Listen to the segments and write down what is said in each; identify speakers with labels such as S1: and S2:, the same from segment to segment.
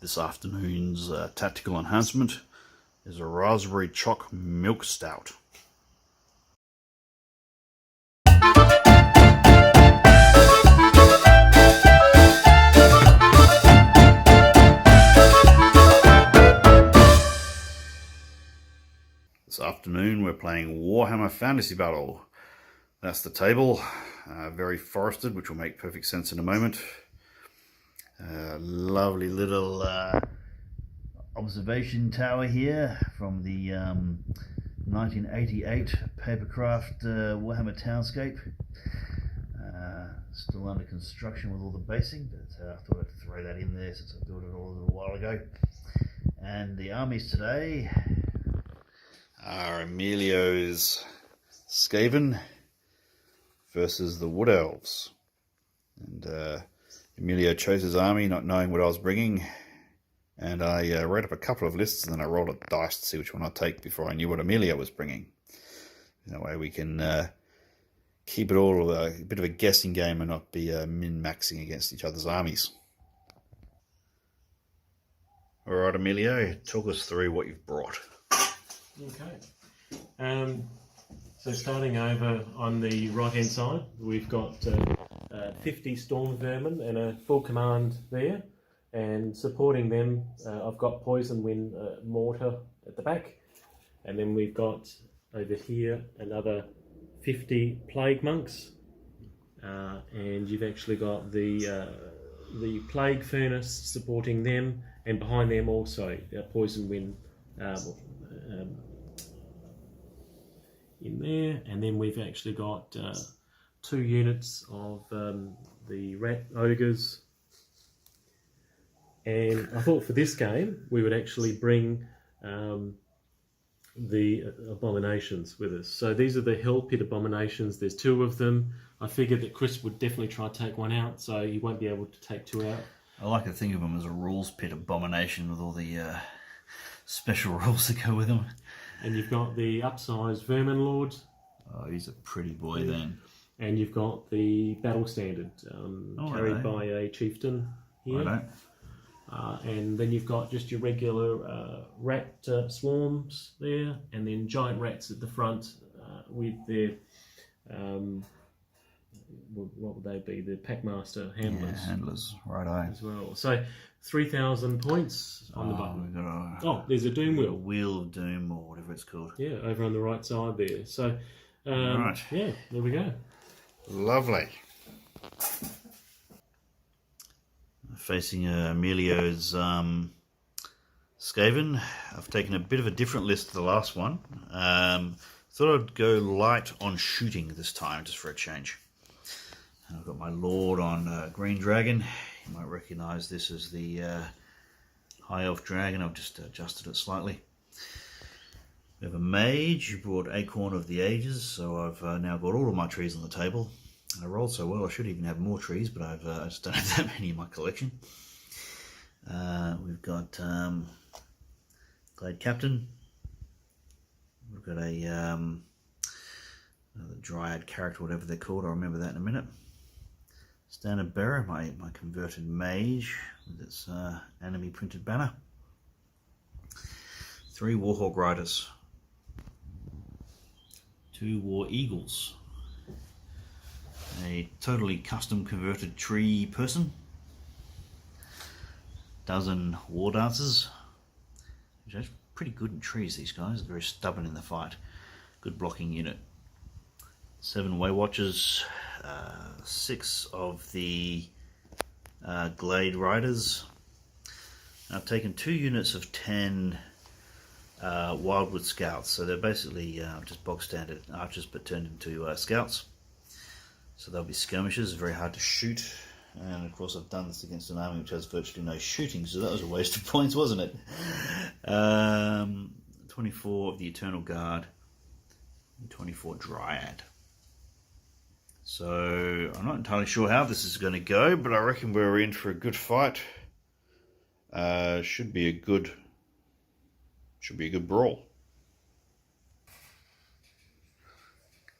S1: This afternoon's tactical enhancement is a raspberry choc milk stout. This afternoon we're playing Warhammer Fantasy Battle. That's the table, very forested, which will make perfect sense in a moment. Lovely little observation tower here from the 1988 papercraft Warhammer Townscape. Still under construction with all the basing, but I thought I'd throw that in there since I built it all a little while ago. And the armies today are Emilio's Skaven versus the Wood Elves. And Emilio chose his army not knowing what I was bringing, and I wrote up a couple of lists and then I rolled a dice to see which one I'd take before I knew what Emilio was bringing. That way we can keep it all a bit of a guessing game and not be min-maxing against each other's armies. Alright Emilio, talk us through what you've brought.
S2: Okay. So starting over on the right hand side, we've got 50 storm vermin and a full command there, and supporting them I've got poison wind mortar at the back, and then we've got over here another 50 plague monks, and you've actually got the plague furnace supporting them, and behind them also poison wind in there, and then we've actually got 2 units of the rat ogres. And I thought for this game we would actually bring the abominations with us. So these are the hell pit abominations. There's 2 of them. I figured that Chris would definitely try to take one out, so he won't be able to take 2 out.
S1: I like to think of them as a rules pit abomination with all the special rules that go with them.
S2: And you've got the upsized Vermin Lord.
S1: Oh, he's a pretty boy then.
S2: And you've got the battle standard carried by a chieftain here. And then you've got just your regular rat swarms there, and then giant rats at the front with their, what would they be? The Packmaster handlers.
S1: Yeah, handlers, right.
S2: As well. So 3,000 points on the button. There's a doom wheel.
S1: Wheel of Doom, or whatever it's called.
S2: Yeah, over on the right side there. So,
S1: right.
S2: Yeah, there we go.
S1: Lovely. Facing Emilio's Skaven, I've taken a bit of a different list to the last one. Thought I'd go light on shooting this time, just for a change. I've got my Lord on Green Dragon. You might recognise this as the High Elf Dragon. I've just adjusted it slightly. We have a Mage who brought Acorn of the Ages, so I've now got all of my trees on the table. I rolled so well I should even have more trees, but I just don't have that many in my collection. We've got Glade Captain. We've got a Dryad character, whatever they're called. I'll remember that in a minute. Standard Bearer, my converted Mage with its enemy printed banner. 3 Warhawk Riders. 2 War Eagles. A totally custom converted tree person. 12 War Dancers, which are pretty good in trees, these guys. They're very stubborn in the fight. Good blocking unit. 7 Way Watchers. 6 of the Glade Riders. I've taken 2 units of 10 Wildwood Scouts, so they're basically just bog standard archers but turned into scouts. So they'll be skirmishers, very hard to shoot, and of course I've done this against an army which has virtually no shooting, so that was a waste of points, wasn't it? 24 of the Eternal Guard, and 24 Dryad. So I'm not entirely sure how this is going to go, but I reckon we're in for a good fight. Should be a good brawl.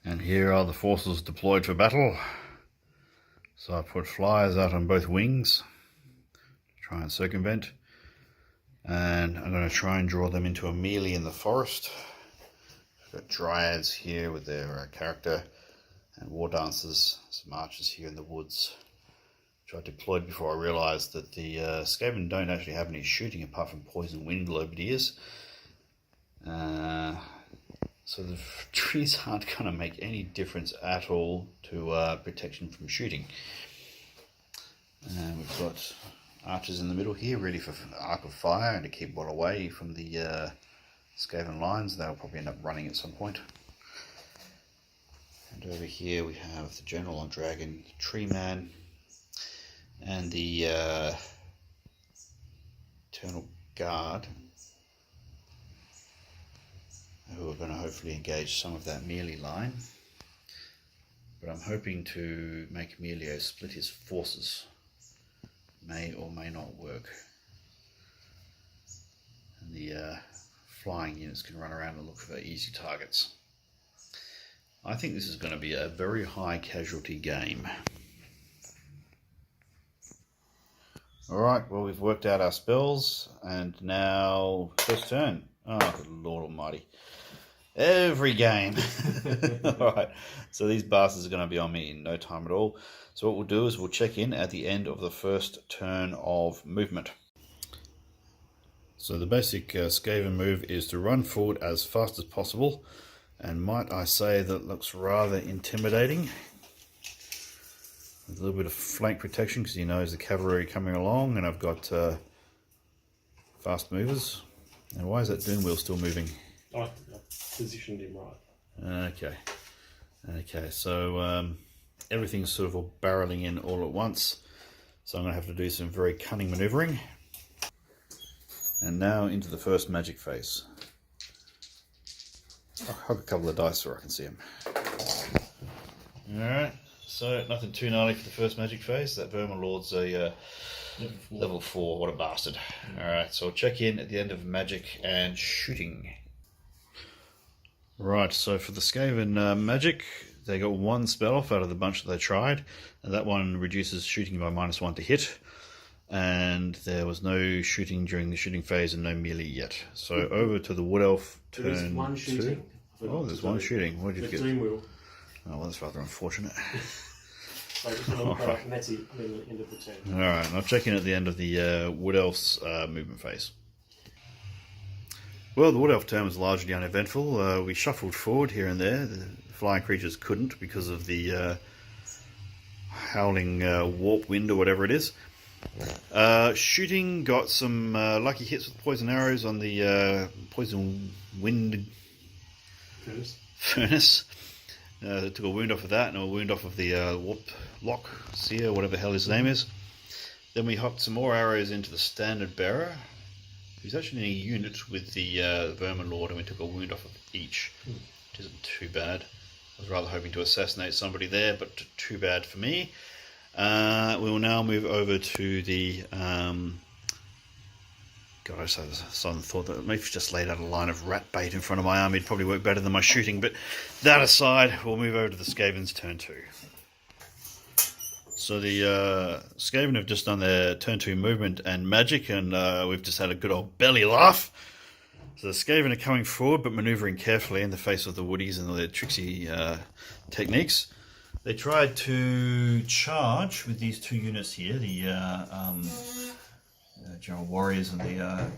S1: And here are the forces deployed for battle. So I put flyers out on both wings to try and circumvent. And I'm going to try and draw them into a melee in the forest. We've got dryads here with their character, and war dancers, some archers here in the woods, which I deployed before I realised that the Skaven don't actually have any shooting apart from poison wind globadiers. So the trees aren't going to make any difference at all to protection from shooting. And we've got archers in the middle here, ready for arc of fire and to keep well away from the Skaven lines. They'll probably end up running at some point. And over here we have the general on dragon, tree man, and the eternal guard, who are going to hopefully engage some of that melee line. But I'm hoping to make Emilio split his forces. May or may not work. And the flying units can run around and look for easy targets. I think this is going to be a very high casualty game. Alright, well, we've worked out our spells, and now first turn. Oh, good Lord Almighty. Every game. Alright, so these bastards are going to be on me in no time at all. So what we'll do is we'll check in at the end of the first turn of movement. So the basic Skaven move is to run forward as fast as possible, and might I say that looks rather intimidating. With a little bit of flank protection because he knows the cavalry coming along, and I've got fast movers. And why is that doom wheel still moving?
S2: I positioned him right.
S1: Okay, so everything's sort of all barreling in all at once. So I'm going to have to do some very cunning manoeuvring. And now into the first magic phase. I'll hug a couple of dice so I can see them. Alright, so nothing too gnarly for the first magic phase. That Vermin Lord's a level 4, what a bastard. Alright, so I'll check in at the end of magic and shooting. Right, so for the Skaven magic, they got one spell off out of the bunch that they tried, and that one reduces shooting by -1 to hit, and there was no shooting during the shooting phase and no melee yet. So over to the Wood Elf turn
S2: there is one shooting.
S1: 2. Oh, there's one shooting. What did you get?
S2: Doom wheel.
S1: Oh, well, that's rather unfortunate.
S2: So just want to look at, and that's it, and then the end of the turn.
S1: Alright, and I'll check in at the end of the Wood Elf's movement phase. Well, the Wood Elf turn was largely uneventful. We shuffled forward here and there. The flying creatures couldn't because of the howling warp wind or whatever it is. Shooting got some lucky hits with poison arrows on the poison wind furnace. Took a wound off of that and a wound off of the warp lock seer, whatever the hell his name is. Then we hopped some more arrows into the standard bearer, who's actually in a unit with the Vermin Lord, and we took a wound off of each, which isn't too bad. I was rather hoping to assassinate somebody there, but too bad for me. We will now move over to the... God, I just had a sudden thought that maybe if I just laid out a line of rat bait in front of my army, it'd probably work better than my shooting, but that aside, we'll move over to the Skaven's turn 2. So the Skaven have just done their turn 2 movement and magic, and we've just had a good old belly laugh. So the Skaven are coming forward, but manoeuvring carefully in the face of the Woodies and their tricksy techniques. They tried to charge with these two units here, the General Warriors and the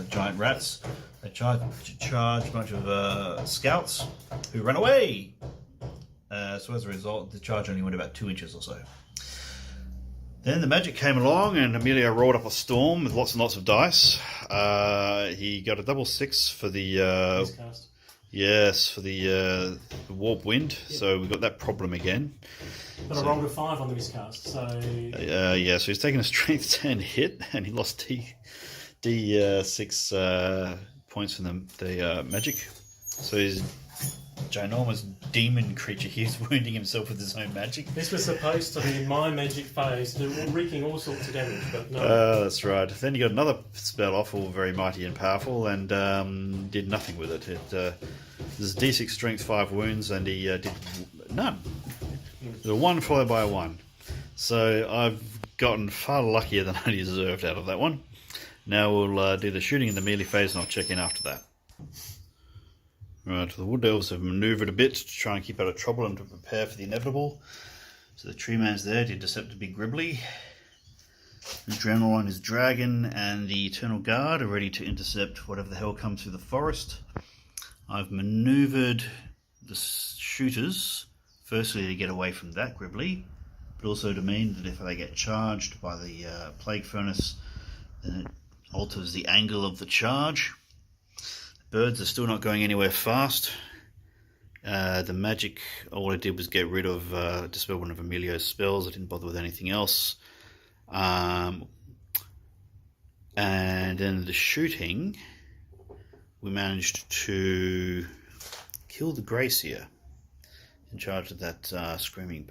S1: Giant Rats. They tried to charge a bunch of scouts who ran away. So as a result, the charge only went about 2 inches or so. Then the magic came along, and Emilio rolled up a storm with lots and lots of dice. He got a double 6 for the yes, for the warp wind. Yep. So we got that problem again.
S2: But I rolled a 5 on the miscast, so
S1: yeah. So he's taken a strength 10 hit, and he lost D6 points from the magic. So he's ginormous demon creature. He's wounding himself with his own magic.
S2: This was supposed to be my magic phase, wreaking all sorts of damage, but no.
S1: That's right. Then he got another spell off, all very mighty and powerful, and did nothing with it. There's D6 strength 5 wounds, and he did none. There's a 1 followed by a 1. So I've gotten far luckier than I deserved out of that one. Now we'll do the shooting in the melee phase, and I'll check in after that. Right, the Wood Elves have manoeuvred a bit to try and keep out of trouble and to prepare for the inevitable. So the tree man's there to intercept a big gribbly. The Adrenaline on his dragon and the Eternal Guard are ready to intercept whatever the hell comes through the forest. I've manoeuvred the shooters, firstly to get away from that gribbly, but also to mean that if they get charged by the plague furnace, then it alters the angle of the charge. Birds are still not going anywhere fast. The magic, all I did was get rid of, dispel one of Emilio's spells. I didn't bother with anything else. And then the shooting, we managed to kill the Gracier in charge of that screaming,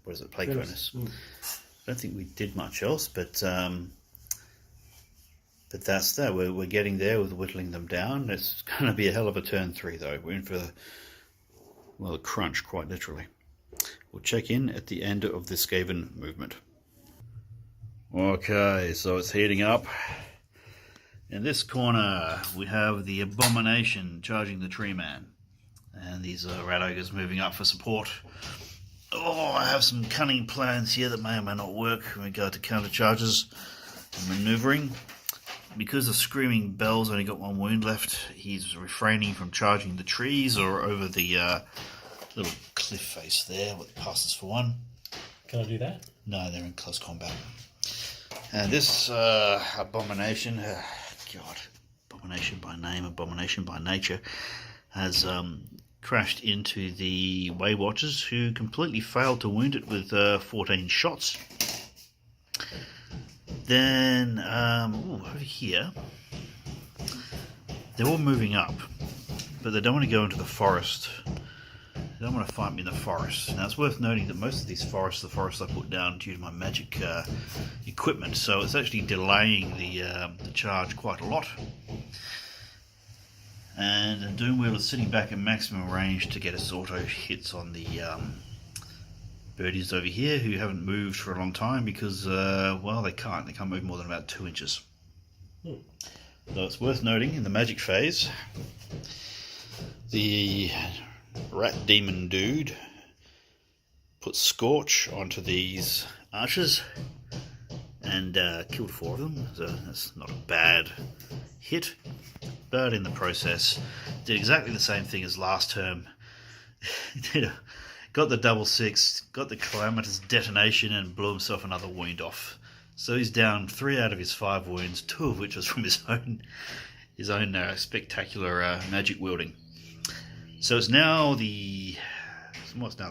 S1: what is it, plague furnace. I don't think we did much else, but that's that. We're getting there with whittling them down. It's going to be a hell of a turn 3, though. We're in for, well, a crunch, quite literally. We'll check in at the end of the Skaven movement. Okay, so it's heating up. In this corner, we have the Abomination charging the Tree Man. And these rat ogres moving up for support. Oh, I have some cunning plans here that may or may not work in regard to counter charges and manoeuvring. Because the Screaming Bell's only got 1 wound left, he's refraining from charging the trees or over the little cliff face there, what passes for 1.
S2: Can I do that?
S1: No, they're in close combat. And this Abomination, Abomination by name, Abomination by nature, has crashed into the Way Watchers, who completely failed to wound it with 14 shots. Then, over here, they're all moving up, but they don't want to go into the forest. They don't want to fight me in the forest. Now, it's worth noting that most of these forests, the forests I put down due to my magic equipment, so it's actually delaying the charge quite a lot. And Doomwheel is sitting back at maximum range to get his auto hits on the birdies over here who haven't moved for a long time because, well, they can't move more than about 2 inches. So it's worth noting in the magic phase, the rat demon dude put Scorch onto these archers and killed 4 of them, so that's not a bad hit, but in the process did exactly the same thing as last term. Got the double 6, got the calamitous detonation, and blew himself another wound off. So he's down 3 out of his 5 wounds, 2 of which was from his own spectacular magic wielding. So it's now the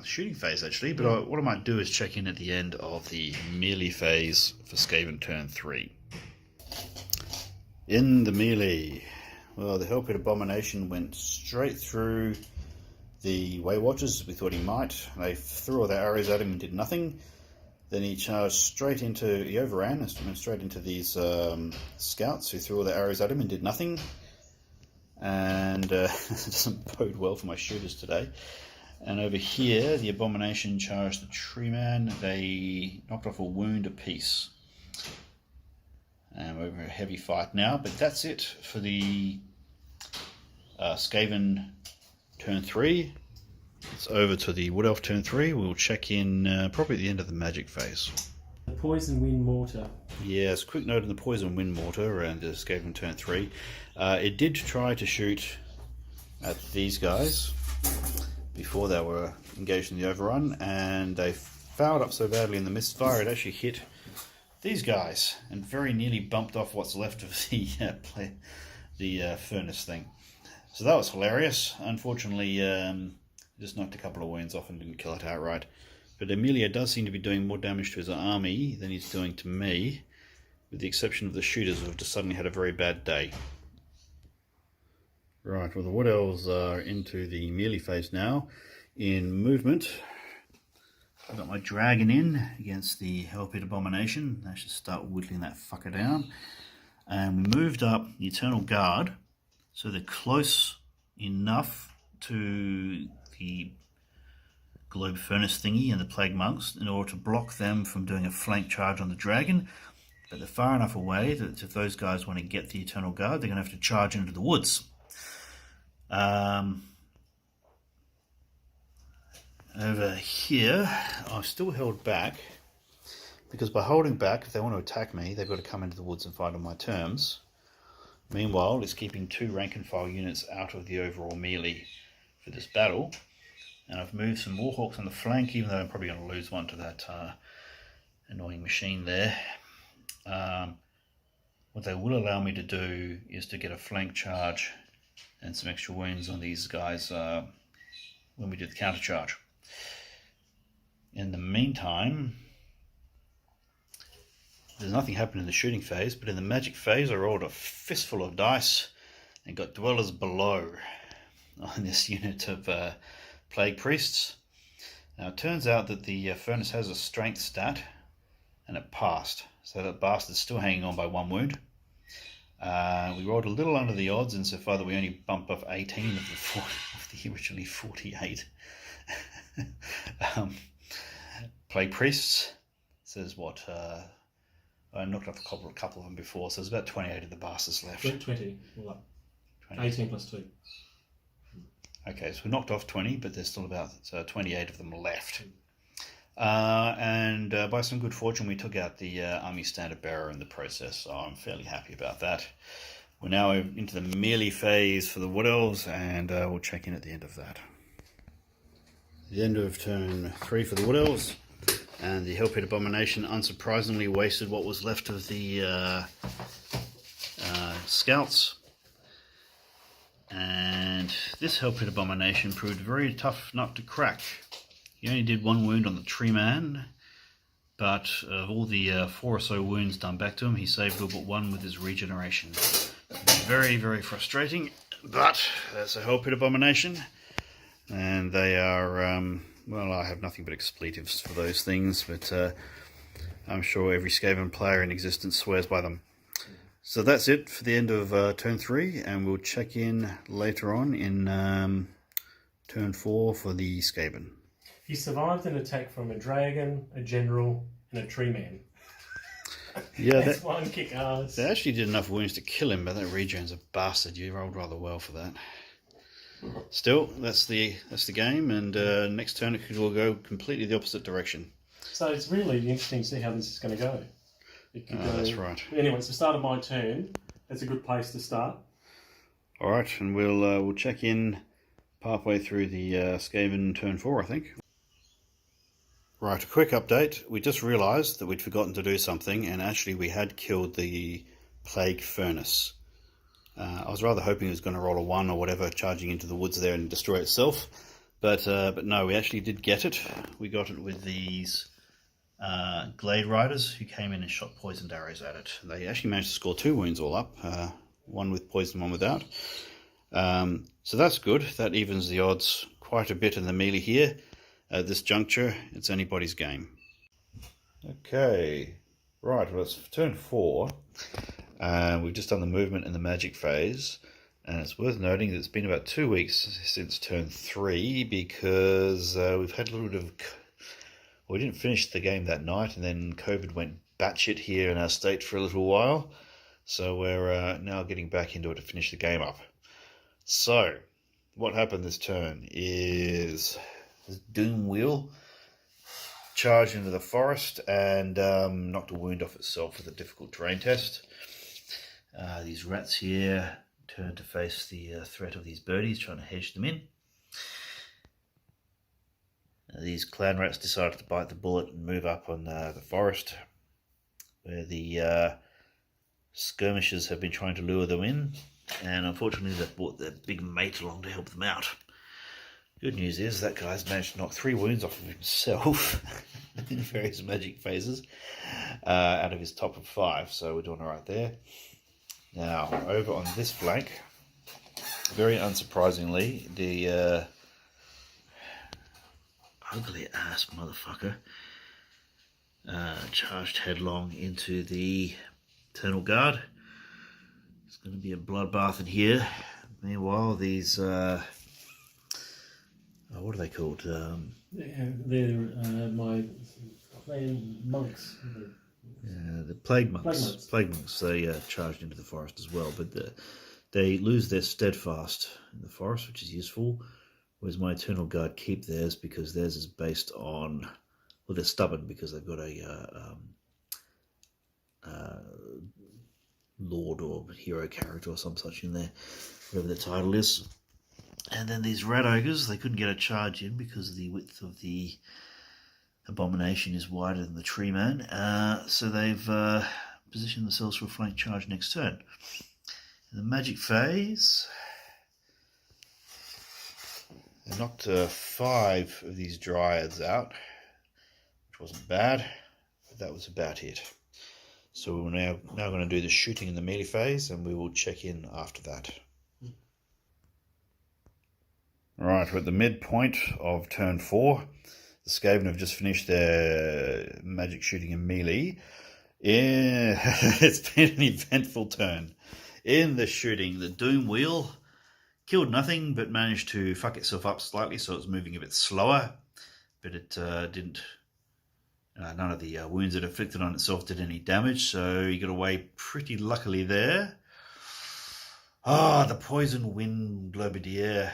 S1: shooting phase actually. But what I might do is check in at the end of the melee phase for Skaven turn 3. In the melee, well, the Hellpit Abomination went straight through the Way Watchers as we thought he might. They threw all their arrows at him and did nothing. Then he charged straight into, he overran and went straight into these scouts who threw all their arrows at him and did nothing. And it doesn't bode well for my shooters today. And over here, the Abomination charged the Tree Man. They knocked off a wound apiece. And we're over a heavy fight now, but that's it for the Skaven turn 3. It's over to the Wood Elf turn 3. We'll check in probably at the end of the magic phase.
S2: The Poison Wind Mortar.
S1: Yes, quick note on the Poison Wind Mortar and the Skaven turn 3. It did try to shoot at these guys before they were engaged in the overrun, and they fouled up so badly in the misfire it actually hit these guys and very nearly bumped off what's left of the furnace thing. So that was hilarious. Unfortunately, just knocked a couple of wounds off and didn't kill it outright. But Emilio does seem to be doing more damage to his army than he's doing to me, with the exception of the shooters who have just suddenly had a very bad day. Right, well, the Wood Elves are into the melee phase now. In movement, I've got my dragon in against the Hellpit Abomination. I should start whittling that fucker down. And we moved up the Eternal Guard, so they're close enough to the Globe Furnace thingy and the Plague Monks in order to block them from doing a flank charge on the dragon. but they're far enough away that if those guys want to get the Eternal Guard, they're going to have to charge into the woods. Over here, I've still held back, because by holding back, if they want to attack me, they've got to come into the woods and fight on my terms. Meanwhile, it's keeping 2 rank and file units out of the overall melee for this battle. And I've moved some Warhawks on the flank, even though I'm probably going to lose one to that annoying machine there. What they will allow me to do is to get a flank charge and some extra wounds on these guys when we do the counter charge. In the meantime, there's nothing happened in the shooting phase, but in the magic phase I rolled a fistful of dice and got Dwellers Below on this unit of Plague Priests. Now it turns out that the Furnace has a strength stat, and it passed, so that bastard's still hanging on by 1 wound. We rolled a little under the odds insofar that we only bumped off 18 of the originally 48 Plague Priests. Says what? I knocked off a couple of them before, so there's about 28 of the bastards left.
S2: 20, well up. 18 plus 2.
S1: Okay, so we knocked off 20, but there's still about 28 of them left. And by some good fortune, we took out the Army Standard Bearer in the process, so I'm fairly happy about that. We're now into the melee phase for the Wood Elves, and we'll check in at the end of that. The end of turn 3 for the Wood Elves, and the Hellpit Abomination unsurprisingly wasted what was left of the scouts. And this Hellpit Abomination proved very tough nut to crack. He only did 1 wound on the tree man, but of all the 4 or so wounds done back to him, he saved all but 1 with his regeneration. Very, very frustrating, but that's a Hellpit Abomination, and they are, well, I have nothing but expletives for those things, but I'm sure every Skaven player in existence swears by them. So that's it for the end of turn 3, and we'll check in later on in turn 4 for the Skaven.
S2: He survived an attack from a dragon, a general, and a tree man.
S1: Yeah,
S2: that's one kick ass.
S1: They actually did enough wounds to kill him, but that regen's a bastard. You rolled rather well for that. Still, that's the game, and next turn it will go completely the opposite direction.
S2: So it's really interesting to see how this is going to go. It could go.
S1: That's right.
S2: Anyway, it's the start of my turn. That's a good place to start.
S1: All right, and we'll check in partway through the Skaven turn 4, I think. Right, a quick update. We just realised that we'd forgotten to do something, and actually we had killed the Plague Furnace. I was rather hoping it was going to roll a 1 or whatever, charging into the woods there and destroy itself. But no, we actually did get it. We got it with these Glade Riders who came in and shot poisoned arrows at it. They actually managed to score 2 wounds all up, 1 with poison, 1 without. So that's good. That evens the odds quite a bit in the melee here. At this juncture, it's anybody's game. Okay, right, well, it's turn 4. We've just done the movement in the magic phase, and it's worth noting that it's been about 2 weeks since turn 3, because we've had a little bit of... Well, we didn't finish the game that night, and then COVID went batshit here in our state for a little while, so we're now getting back into it to finish the game up. So, what happened this turn is... This Doom Wheel charged into the forest and knocked a wound off itself with a difficult terrain test. These rats here turned to face the threat of these birdies, trying to hedge them in. These clan rats decided to bite the bullet and move up on the forest, where the skirmishers have been trying to lure them in, and unfortunately they've brought their big mate along to help them out. Good news is that guy's managed to knock 3 wounds off of himself in various magic phases out of his top of 5, so we're doing all right there. Now, over on this flank, very unsurprisingly, the ugly ass motherfucker charged headlong into the Eternal Guard. It's going to be a bloodbath in here. Meanwhile, these... what are they called?
S2: They're my monks.
S1: The plague monks. Plague monks. They charged into the forest as well, but they lose their steadfast in the forest, which is useful. Whereas my Eternal Guard keep theirs because theirs is based on. Well, they're stubborn because they've got a lord or hero character or some such in there, whatever the title is. And then these rat ogres, they couldn't get a charge in because the width of the abomination is wider than the tree man. So they've positioned themselves for a flank charge next turn. In the magic phase, they knocked 5 of these dryads out, which wasn't bad, but that was about it. So we're now going to do the shooting in the melee phase, and we will check in after that. Right, we're at the midpoint of turn 4. The Skaven have just finished their magic shooting in melee. Yeah, it's been an eventful turn. In the shooting, the Doom Wheel killed nothing, but managed to fuck itself up slightly, so it's moving a bit slower. But it didn't. None of the wounds it inflicted on itself did any damage, so you got away pretty luckily there. The Poison Wind Globidier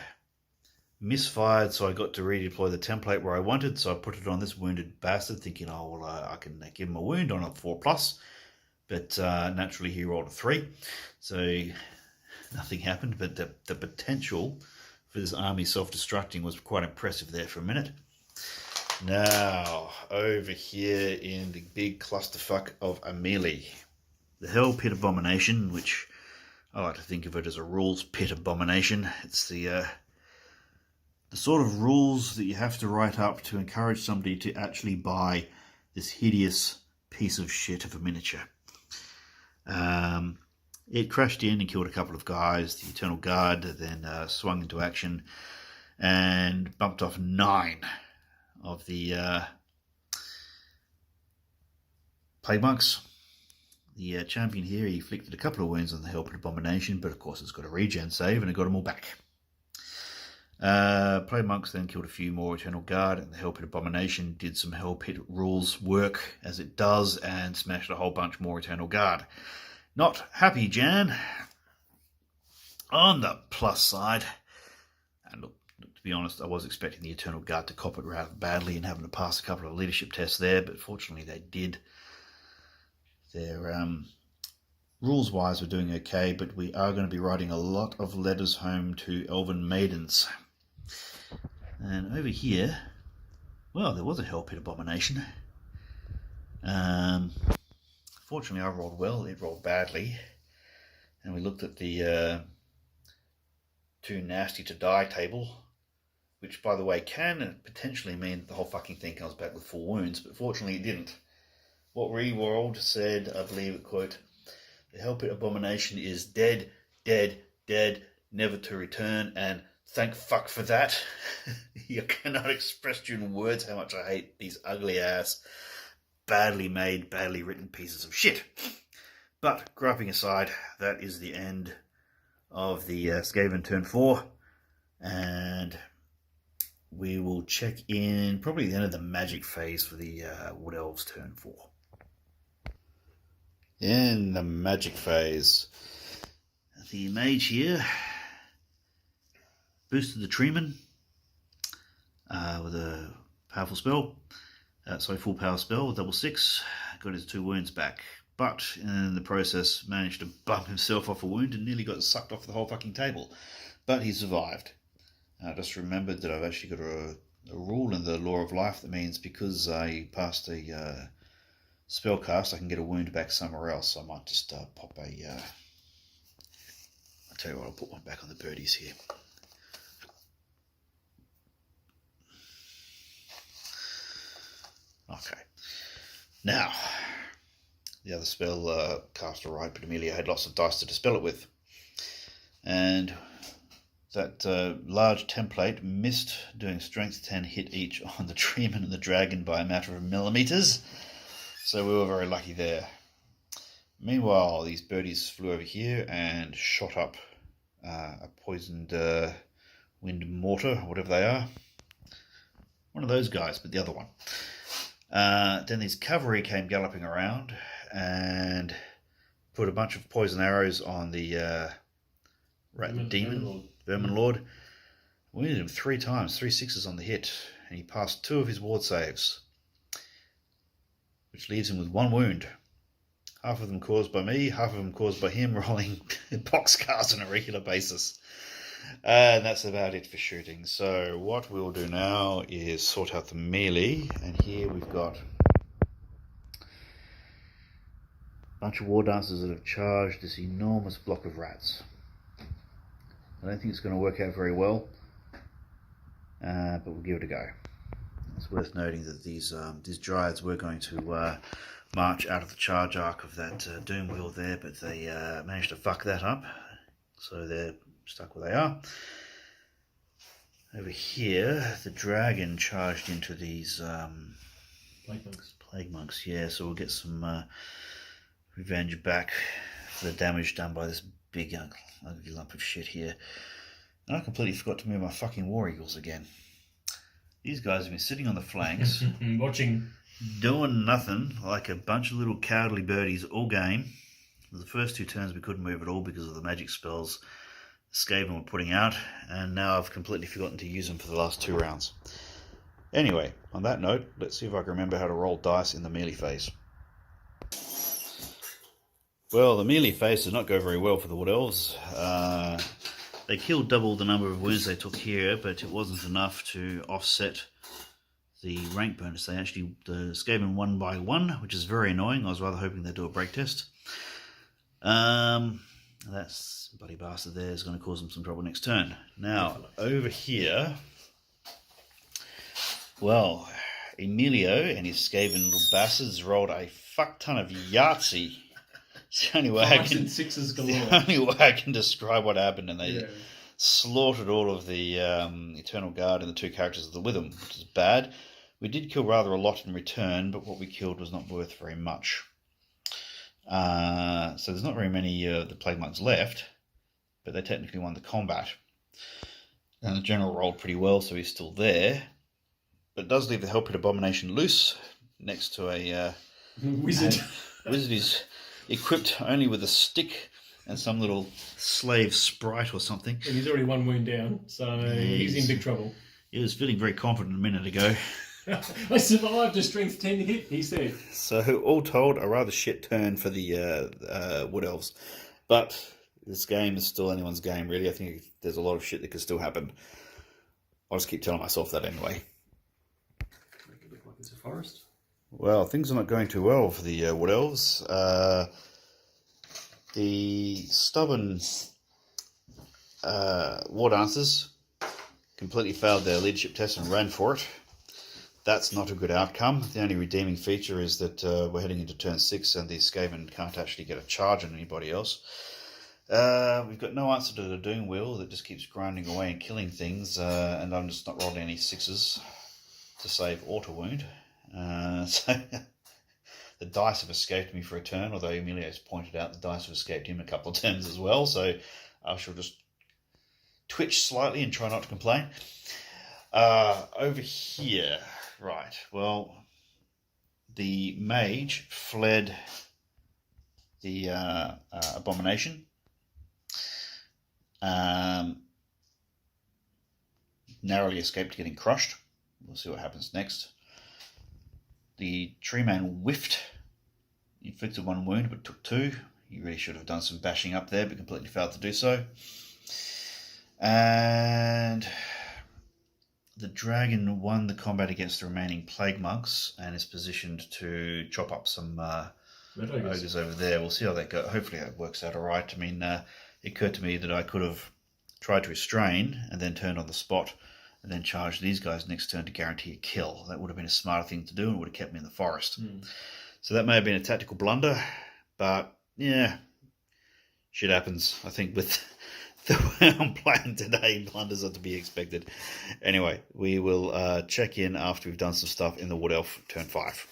S1: misfired, so I got to redeploy the template where I wanted, so I put it on this wounded bastard, thinking, I can give him a wound on a 4+, but naturally he rolled a 3, so nothing happened, but the potential for this army self-destructing was quite impressive there for a minute. Now, over here in the big clusterfuck of Emilio, the Hell Pit Abomination, which I like to think of it as a rules pit abomination. It's the sort of rules that you have to write up to encourage somebody to actually buy this hideous piece of shit of a miniature. It crashed in and killed a couple of guys. The Eternal Guard then swung into action and bumped off 9 of the Plague Monks. The champion here, he inflicted a couple of wounds on the Hell Pit Abomination, but of course it's got a regen save and it got them all back. Plague Monks then killed a few more Eternal Guard, and the Hell Pit Abomination did some Hell Pit rules work as it does and smashed a whole bunch more Eternal Guard. Not happy, Jan. On the plus side, and look, to be honest, I was expecting the Eternal Guard to cop it rather badly and having to pass a couple of leadership tests there, but fortunately they did. Their rules-wise we're doing okay, but we are going to be writing a lot of letters home to Elven Maidens. And over here, well, there was a Hell Pit Abomination. Fortunately I rolled well, it rolled badly. And we looked at the too nasty to die table, which by the way can potentially mean that the whole fucking thing comes back with 4 wounds, but fortunately it didn't. What re-rolled said, I believe it quote, the Hell Pit Abomination is dead, dead, dead, never to return, and thank fuck for that. You cannot express to you in words how much I hate these ugly ass, badly made, badly written pieces of shit. But, griping aside, that is the end of the Skaven turn 4, and we will check in probably the end of the magic phase for the Wood Elves turn 4. In the magic phase, the mage here boosted the treeman with a powerful spell, full power spell, double 6, got his 2 wounds back, but in the process managed to bump himself off a wound and nearly got sucked off the whole fucking table, but he survived. I just remembered that I've actually got a rule in the Law of Life that means because I passed a spell cast, I can get a wound back somewhere else. So I might just pop a... I'll tell you what, I'll put one back on the birdies here. Okay. Now, the other spell cast all right, but Emilio had lots of dice to dispel it with. And that large template missed doing strength 10 hit each on the treeman and the dragon by a matter of millimeters. So we were very lucky there. Meanwhile, these birdies flew over here and shot up a poisoned wind mortar, whatever they are. One of those guys, but the other one. Then these cavalry came galloping around and put a bunch of poison arrows on the Vermin Lord. Wounded him 3 times, 3 sixes on the hit, and he passed 2 of his ward saves, which leaves him with 1 wound. Half of them caused by me, half of them caused by him rolling boxcars on a regular basis. And that's about it for shooting. So what we'll do now is sort out the melee, and here we've got a bunch of war dancers that have charged this enormous block of rats. I don't think it's going to work out very well, but we'll give it a go. It's worth noting that these dryads were going to march out of the charge arc of that doom wheel there, but they managed to fuck that up, so they're stuck where they are. Over here, the dragon charged into these plague monks. Yeah, so we'll get some revenge back for the damage done by this big ugly lump of shit here. And I completely forgot to move my fucking war eagles again. These guys have been sitting on the flanks,
S2: watching,
S1: doing nothing, like a bunch of little cowardly birdies all game. The first 2 turns we couldn't move at all because of the magic spells Skaven were putting out, and now I've completely forgotten to use them for the last 2 rounds. Anyway, on that note, let's see if I can remember how to roll dice in the melee phase. Well, the melee phase did not go very well for the Wood Elves. They killed double the number of wounds they took here, but it wasn't enough to offset the rank bonus. The Skaven won by 1, which is very annoying. I was rather hoping they'd do a break test. That's bloody bastard there is going to cause them some trouble next turn. Now, over here, well, Emilio and his Skaven little bastards rolled a fuck ton of Yahtzee. It's the only way I can describe what happened, and they slaughtered all of the Eternal Guard and the 2 characters that were with them, which is bad. We did kill rather a lot in return, but what we killed was not worth very much. So there's not very many the Plague Monks left, but they technically won the combat. And the General rolled pretty well, so he's still there. But it does leave the Hellpit Abomination loose next to a
S2: wizard.
S1: Wizard is equipped only with a stick and some little slave sprite or something.
S2: And he's already 1 wound down, so he's in big trouble.
S1: He was feeling very confident a minute ago.
S2: I survived a strength 10 hit, he said.
S1: So, all told, a rather shit turn for the Wood Elves. But this game is still anyone's game, really. I think there's a lot of shit that could still happen. I'll just keep telling myself that anyway.
S2: Make it look like it's a forest.
S1: Well, things are not going too well for the Wood Elves. The stubborn War Dancers completely failed their leadership test and ran for it. That's not a good outcome. The only redeeming feature is that we're heading into turn 6 and the Skaven can't actually get a charge on anybody else. We've got no answer to the Doom Wheel that just keeps grinding away and killing things, and I'm just not rolling any 6s to save auto wound. So the dice have escaped me for a turn, although Emilio's pointed out the dice have escaped him a couple of turns as well, so I shall just twitch slightly and try not to complain. Over here, right, well, the mage fled the abomination. Narrowly escaped getting crushed. We'll see what happens next. The tree man whiffed. He inflicted 1 wound but took 2. He really should have done some bashing up there but completely failed to do so. And the dragon won the combat against the remaining plague monks and is positioned to chop up some ogres over there. We'll see how that goes. Hopefully that works out all right. I mean, it occurred to me that I could have tried to restrain and then turned on the spot and then charged these guys next turn to guarantee a kill. That would have been a smarter thing to do and would have kept me in the forest. So that may have been a tactical blunder, but yeah, shit happens. I think with the way I'm playing today, blunders are to be expected. Anyway, we will check in after we've done some stuff in the Wood Elf turn 5.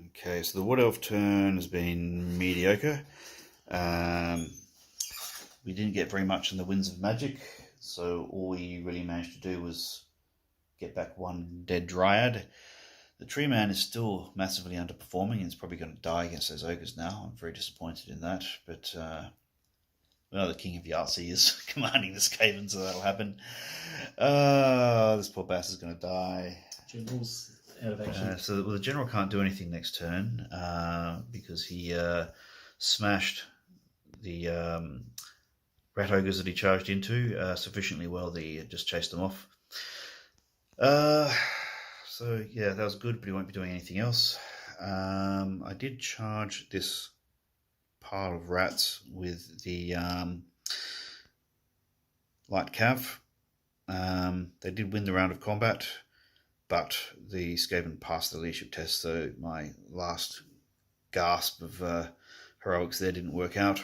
S1: Okay, so the Wood Elf turn has been mediocre. We didn't get very much in the Winds of Magic, so all we really managed to do was get back 1 dead Dryad. The tree man is still massively underperforming and is probably going to die against those ogres now. I'm very disappointed in that, but well, the king of Yahtzee is commanding the Skaven, so that'll happen. This poor bastard's going to die.
S2: General's out of action.
S1: So the general can't do anything next turn because he smashed the rat ogres that he charged into sufficiently well that he just chased them off. So yeah, that was good, but he won't be doing anything else. I did charge this pile of rats with the light cav. They did win the round of combat, but the Skaven passed the leadership test, so my last gasp of heroics there didn't work out.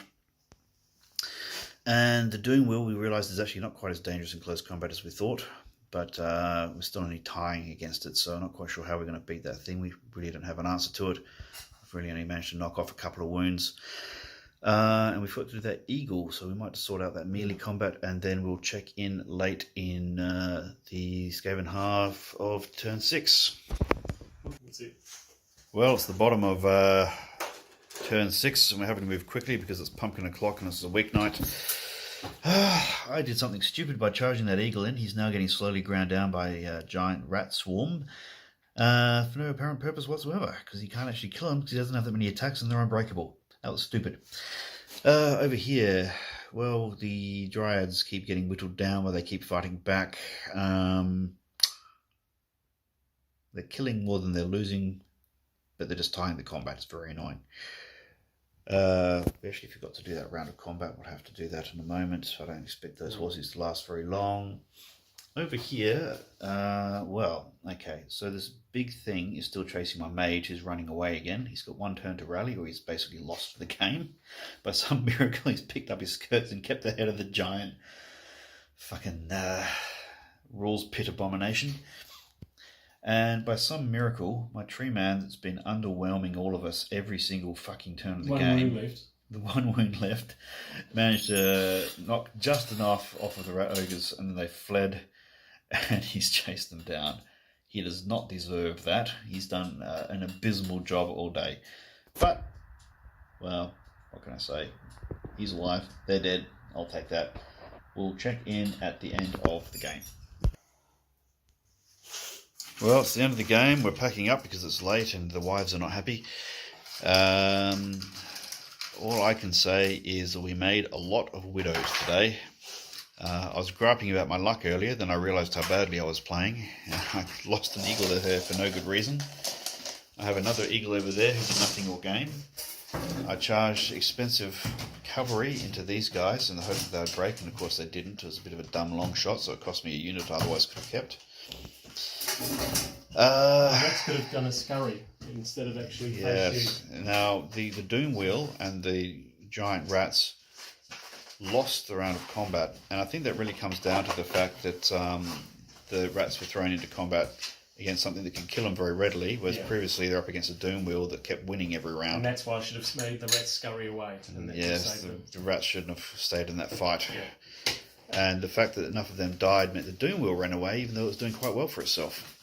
S1: And the doing will, we realised, is actually not quite as dangerous in close combat as we thought, but we're still only tying against it, so I'm not quite sure how we're going to beat that thing. We really don't have an answer to it. I've really only managed to knock off a couple of wounds. And we've got to do that eagle, so we might sort out that melee combat, and then we'll check in late in the Skaven half of turn 6.
S2: That's it.
S1: Well, it's the bottom of turn 6, and we're having to move quickly because it's pumpkin o'clock and it's a weeknight. I did something stupid by charging that eagle in. He's now getting slowly ground down by a giant rat swarm for no apparent purpose whatsoever, because he can't actually kill him because he doesn't have that many attacks and they're unbreakable. That was stupid. Over here, well, the dryads keep getting whittled down while they keep fighting back. They're killing more than they're losing, but they're just tying the combat. It's very annoying. We actually forgot to do that round of combat. We'll have to do that in a moment. I don't expect those horses to last very long. Over here, well, okay, so this big thing is still chasing my mage, who's running away again. He's got one turn to rally, or he's basically lost the game. By some miracle, he's picked up his skirts and kept ahead of the giant fucking rules pit abomination. And by some miracle, my tree man that's been underwhelming all of us every single fucking turn of the game, the one wound left, managed to knock just enough off of the rat ogres, and then they fled, and he's chased them down. He does not deserve that. He's done an abysmal job all day. But, well, what can I say? He's alive. They're dead. I'll take that. We'll check in at the end of the game. Well, it's the end of the game. We're packing up because it's late and the wives are not happy. All I can say is that we made a lot of widows today. I was griping about my luck earlier, then I realised how badly I was playing. I lost an eagle to her for no good reason. I have another eagle over there who did nothing all game. I charged expensive cavalry into these guys in the hope that they would break, and of course they didn't. It was a bit of a dumb long shot, so it cost me a unit I otherwise could have kept.
S2: Rats could have done a scurry instead of actually
S1: yes. Now the doom wheel and the giant rats lost the round of combat, and I think that really comes down to the fact that the rats were thrown into combat against something that can kill them very readily, whereas previously they're up against a doom wheel that kept winning every round.
S2: And that's why I should have made the rats scurry away. And
S1: yes, the rats shouldn't have stayed in that fight. Yeah. And the fact that enough of them died meant the doom wheel ran away, even though it was doing quite well for itself.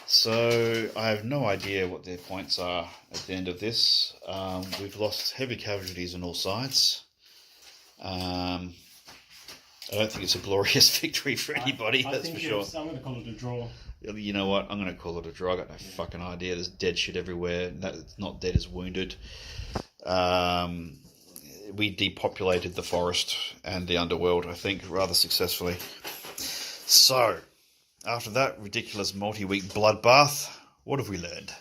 S1: So I have no idea what their points are at the end of this. We've lost heavy casualties on all sides. I don't think it's a glorious victory for anybody, that's for sure.
S2: I'm going to call it a draw.
S1: You know what? I'm going to call it a draw. I got no fucking idea. There's dead shit everywhere. That's not dead is wounded. We depopulated the forest and the underworld, I think, rather successfully. So, after that ridiculous multi-week bloodbath, what have we learned?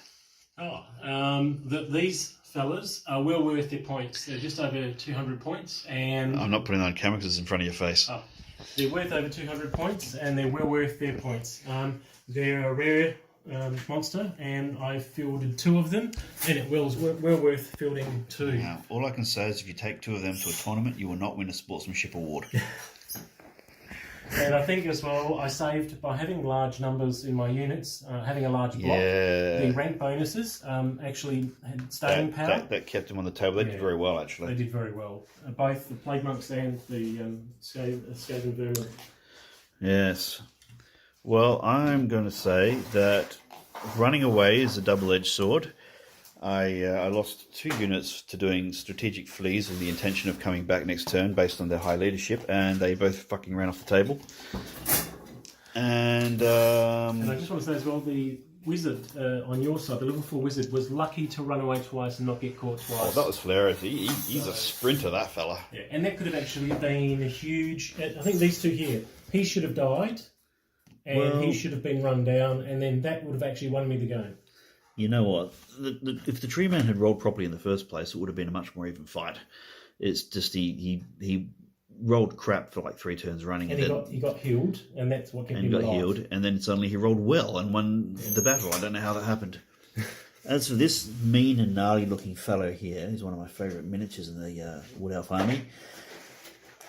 S2: That these fellas are well worth their points. They're just over 200 points, and
S1: I'm not putting on camera because it's in front of your face.
S2: They're worth over 200 points, and they're well worth their points. They're a rare monster, and I fielded 2 of them, and it was well worth fielding 2.
S1: Now, all I can say is if you take 2 of them to a tournament, you will not win a sportsmanship award.
S2: And I think as well, I saved by having large numbers in my units, having a large block.
S1: Yeah.
S2: The rank bonuses actually had staying power.
S1: That kept them on the table. They did very well, actually.
S2: They did very well. Both the Plague Monks and the Skaven Vermin.
S1: Yes. Well, I'm going to say that running away is a double-edged sword. I lost 2 units to doing strategic flees with the intention of coming back next turn based on their high leadership, and they both fucking ran off the table. And
S2: I just want to say as well, the wizard on your side, the level 4 wizard, was lucky to run away twice and not get caught twice.
S1: oh, that was hilarious. He's a sprinter, that fella.
S2: Yeah, and that could have actually been a huge... I think these two here, he should have died, and he should have been run down, and then that would have actually won me the game.
S1: You know what? If the tree man had rolled properly in the first place, it would have been a much more even fight. It's just he rolled crap for like 3 turns running,
S2: and he got healed, and that's what kept him alive.
S1: Healed, and then suddenly he rolled well and won the battle. I don't know how that happened. As for this mean and gnarly looking fellow here, he's one of my favourite miniatures in the Wood Elf army.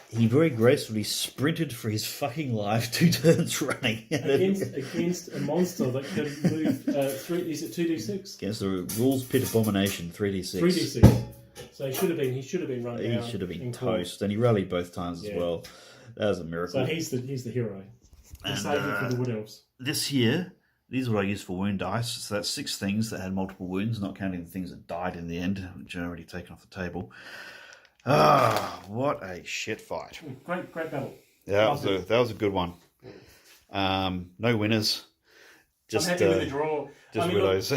S1: He very gracefully sprinted for his fucking life 2 turns running.
S2: against a monster that can move 3... Is it 2d6?
S1: Against the Rules Pit Abomination, 3d6.
S2: 3d6. So he should have been run down.
S1: He should have been toast, and he rallied both times as well. That was a miracle.
S2: So he's the hero. And saving for the Wood Elves.
S1: This here, these are what I use for wound dice. So that's 6 things that had multiple wounds, not counting the things that died in the end, which are already taken off the table. Ah, what a shit fight.
S2: Great battle.
S1: Yeah, that was a good one. No winners.
S2: I'm happy with the draw.
S1: Just widows.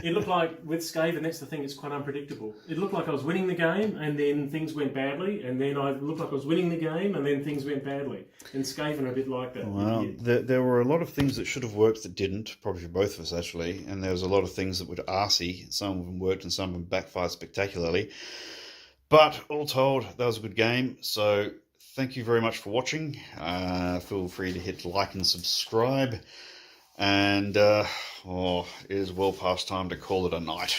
S2: It looked like with Skaven, that's the thing, it's quite unpredictable. It looked like I was winning the game and then things went badly, and then I looked like I was winning the game and then things went badly. And Skaven are a bit like that.
S1: Well, there were a lot of things that should have worked that didn't, probably for both of us actually, and there was a lot of things that were arsey. Some of them worked and some of them backfired spectacularly. But all told, that was a good game. So thank you very much for watching. Feel free to hit like and subscribe. And it is well past time to call it a night.